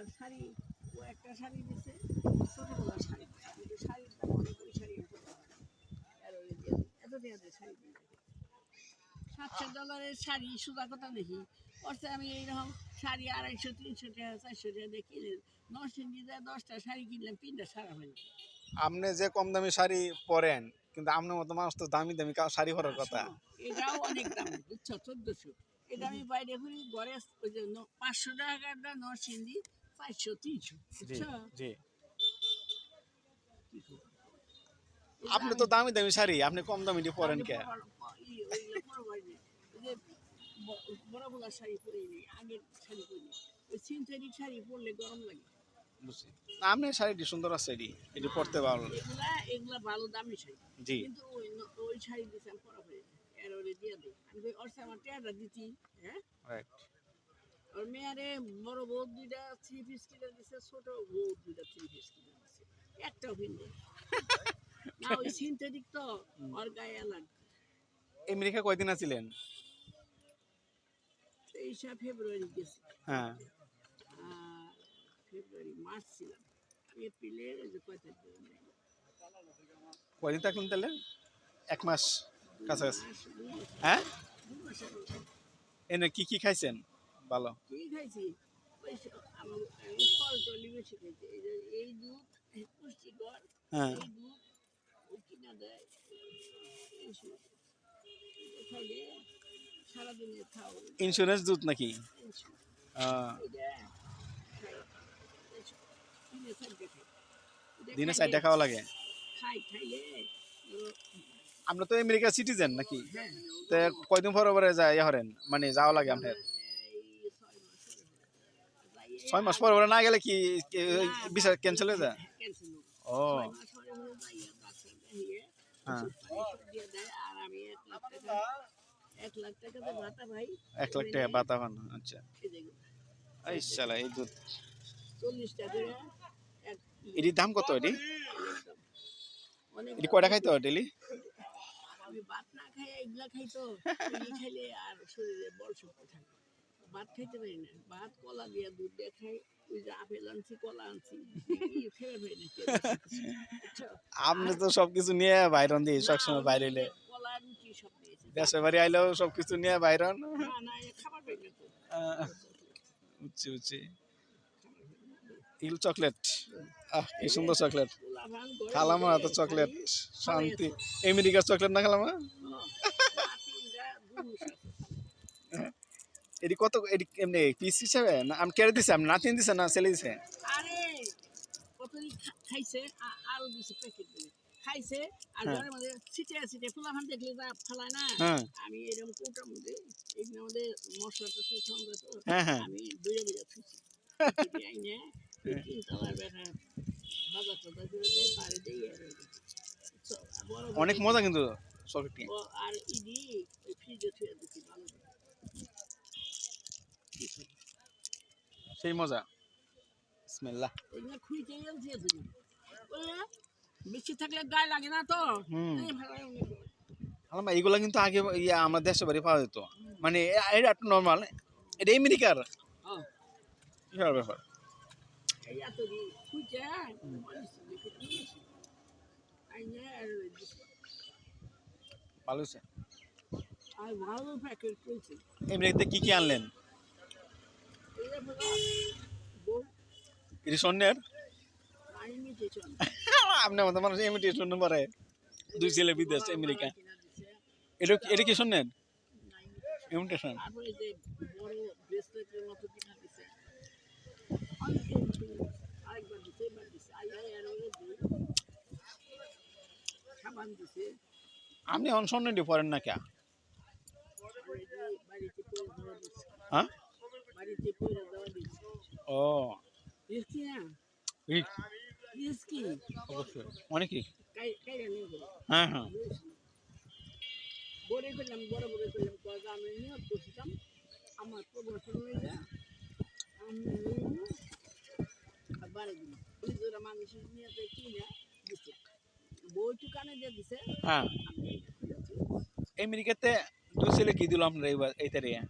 আর শাড়ি ও একটা শাড়ি দিছে ছোটবেলার শাড়ি কিন্তু শাড়ির দাম অনেক ওই শাড়ি আর ওই দিয়ে এত দেওয়া যায় শাড়ি দিয়ে $700 শাড়ি সুতা কথা দেখি অর্থে আমি এইরকম শাড়ি 250-300 টাকা 400 টাকা দিয়ে কিনে নরসিংদীতে 10টা শাড়ি কিনলাম 3টা সারা হয়নি। আপনি যে কম দামি শাড়ি পরেন কিন্তু আপনার মতো মানুষ তো দামি দামি শাড়ি পরার কথা। এটাও অনেক দামি বুঝছো 1400 এটা আমি বাইরে ঘুরি ঘরে ওই যে 500 টাকাটা নরসিংদী 400-300 বুঝছো। জি আপনি তো দামি দামি শাড়ি আপনি কম দামি দিয়ে পরেন কে? বড় বড় শাড়ি পরে নেই আগের শাড়ি পরি ওই সিনথেটিক শাড়ি পরলে গরম লাগে। বুঝছি আপনি শাড়িটি সুন্দর আছে এটি পরতে ভালো। এগুলা ভালো দামি শাড়ি জি কিন্তু ওই শাড়ি দিছে আমি পরা হয়ে এর ওরে দিয়ে দিই আমি ওর আমার টেয়ারটা দিতি হ্যাঁ রাইট। ওর মেয়ারে বড় বউ 2টা 3 পিস কিনে দিছে ছোট বউ 2টা 3 পিস কিনে দিছে একটাও কিনবে না ওই সিনথেটিক তো ওর গায়ে আলাদা। আমেরিকা কয়দিন আছিলেন? 23 ফেব্রুয়ারি গেছি। হ্যাঁ ফেব্রুয়ারি মার্চ ছিলাম এপ্রিলের যে কয় তারিখ কয়দিন থাকলেন তাহলে? 1 মাস কাছাকাছি। হ্যাঁ এনে কি কি খাইছেন ভালো? কি খাইছি ওই ফল টলি বেশি খাইছি এই দুধ পুষ্টিকর হ্যাঁ এই দুধ ও কিনা দেয় খাইলে সারাদিনে খাও। ইন্স্যুরেন্স দুধ নাকি? দিনে 4টা খাওয়া লাগে। আমরা তো আমেরিকা সিটিজেন নাকি? তো কয়দিন পরে পরে যায় হরেন মানে যাওয়া লাগে আপনার? 6 মাস পরে পরে না গেলে কি ভিসা ক্যান্সেল হয়ে যায়? ও হ্যাঁ 1 লাখ টাকা ভাতা ভাই 1 লাখ টাকা ভাতা পান। আচ্ছা এই শালা এই দুধ 40 টাকা এটির দাম কত? এটি কয়টা খাইতে হয় ডেলি? আমি ভাত না খাই এগুলা খাইতো খাইলে আর শরীরে বল শক্তি থাকে ভাত খাইতে পারি না ভাত কলা দিয়ে দুধ দিয়ে খাই ওই যে আপেল আনছি কলা আনছি খেয়ে পাই না। আপনি তো সবকিছু নিয়ে বাইরন দিয়ে সবসময় বাইরে এলে কলা রুটি সব দিয়েছি দেশে বাড়ি আইলেও সবকিছু নিয়ে বাইরন। না খাবার পাই না তো বুঝছি বুঝছি তিল চকলেট কি সুন্দর চকলেট খালামা তো চকলেট শান্তি আমেরিকার চকলেট না খালামা? এটি কত এটি এমনি পিস হিসাবে না আমি কেড়ে দিছে আমি নাতিন দিছে না ছেলে দিছে? আরে কতই খাইছে আরো দিছে প্যাকেট দিয়ে খাইছে আর ঘরের মধ্যে ছিটে ফুলাফান দেখলে যা ফেলায় না আমি এরকম কোটার মধ্যে এখানে আমাদের মশলাটা সব সঙ্গে তো আমি বুঝে বুঝে খুঁজছি আইনে 3 তলার বেটা বাজার টাজার করে দেয় বাড়ি দিয়ে অনেক মজা কিন্তু চকলেটটি। আর ইডি ওই ফ্রিজে থুয়ে দিচ্ছি ভালো সেই মজা বিসমিল্লাহ। এগুলো খুঁজে গেলছি তুমি বেশি থাকলে গায়ে লাগে না তো খালামা এইগুলা কিন্তু আগে আমার দেশে বাড়ি পাওয়া যেত মানে এটা একটু নর্মাল এটা আমেরিকার বিশাল ব্যাপার। ভালো হয়েছে। আমেরিকাতে কি কি আনলেন? এটি স্বর্ণের আপনার মতো মানুষ ইমিটেশন পারে 2 ছেলে বিদেশ আমেরিকা এটা কি স্বর্ণের ইমিটেশন? আপনি এখন স্বর্ণটি পরেন না কে? হ্যাঁ ও অবশ্যই অনেকই হ্যাঁ হ্যাঁ বড় করলাম আমি নিয়োগ করছিলাম আমার প্রমোশন হয়ে যায় আমি বাড়ি দিন মানুষের নিয়ে কিনে দিচ্ছে বইটু কানে দিয়ে দিছে। হ্যাঁ আমেরিকাতে 2 ছেলে কি দিল আপনার এই তারিখে?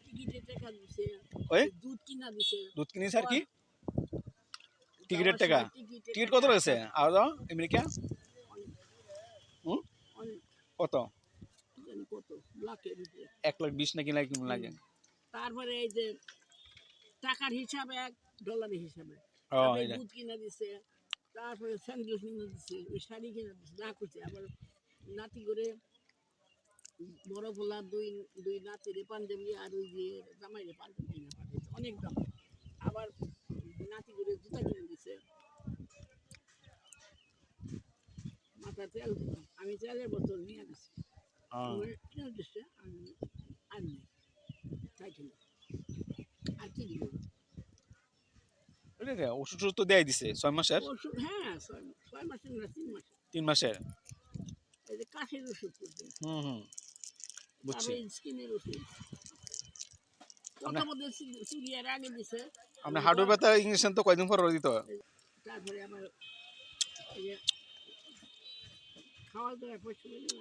টিকিটের টাকা দিছে ওই দুধ কিনা দিছে। দুধ কিনে স্যার কি টিকিটের টাকা টিকিট কত রয়েছে আর দাও আমেরিকা কত কত লাখের উপরে 1,20,000 নাকি লাগে কেমন লাগে তারপরে এই যে টাকার হিসাবে $1 হিসাবে ও তারপরে এটা দুধ কিনা দিছে তারপরে স্যান্ডেল কিনা দিছে ওই শাড়ি কিনা দিছে যা করছে আবার নাতি করে বড় পোলা দুই নাতিরে পাঞ্জাবি আর ওই যে জামাইরে পাঞ্জাবি কিনা পাঠিয়েছে অনেক দাম আবার নাতি করে জুতা কিনে দিছে মাথা তেল আমি তেলের বোতল নিয়ে দিছি কিনে দিচ্ছে আমি আনি তাই কিনা আর কি দিব ওষুধ টষুধ তো দেয় দিছে 6 মাসের ওষুধ হ্যাঁ 6 মাসের না 3 মাসের 3 মাসের এই যে কাশির ওষুধ করতে বুঝছি তারপরে স্কিনের ওষুধ কত মধ্যে সিরিয়ার আগে দিছে আপনি হাঁটু ব্যথা ইঞ্জেকশন তো কয়দিন পর দিত তারপরে আমার এই যে খাওয়া দাওয়া পয়সা নেই না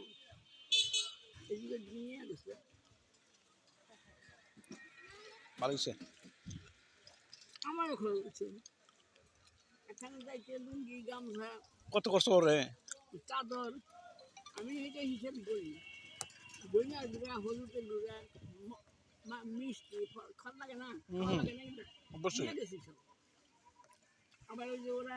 এদিকে নিয়ে গেছে ভালো হয়েছে আমারও খরচ হচ্ছে এখানে যাইতে লুঙ্গি গামছা কত কষ্ট করে চাদর আমি এটা হিসেব করি দইনার গুঁড়া হলুদের গুঁড়া মিষ্টি খাওয়া লাগে না খাওয়া লাগে না অবশ্যই নিয়ে গেছি সব আবার ওই যে ওরা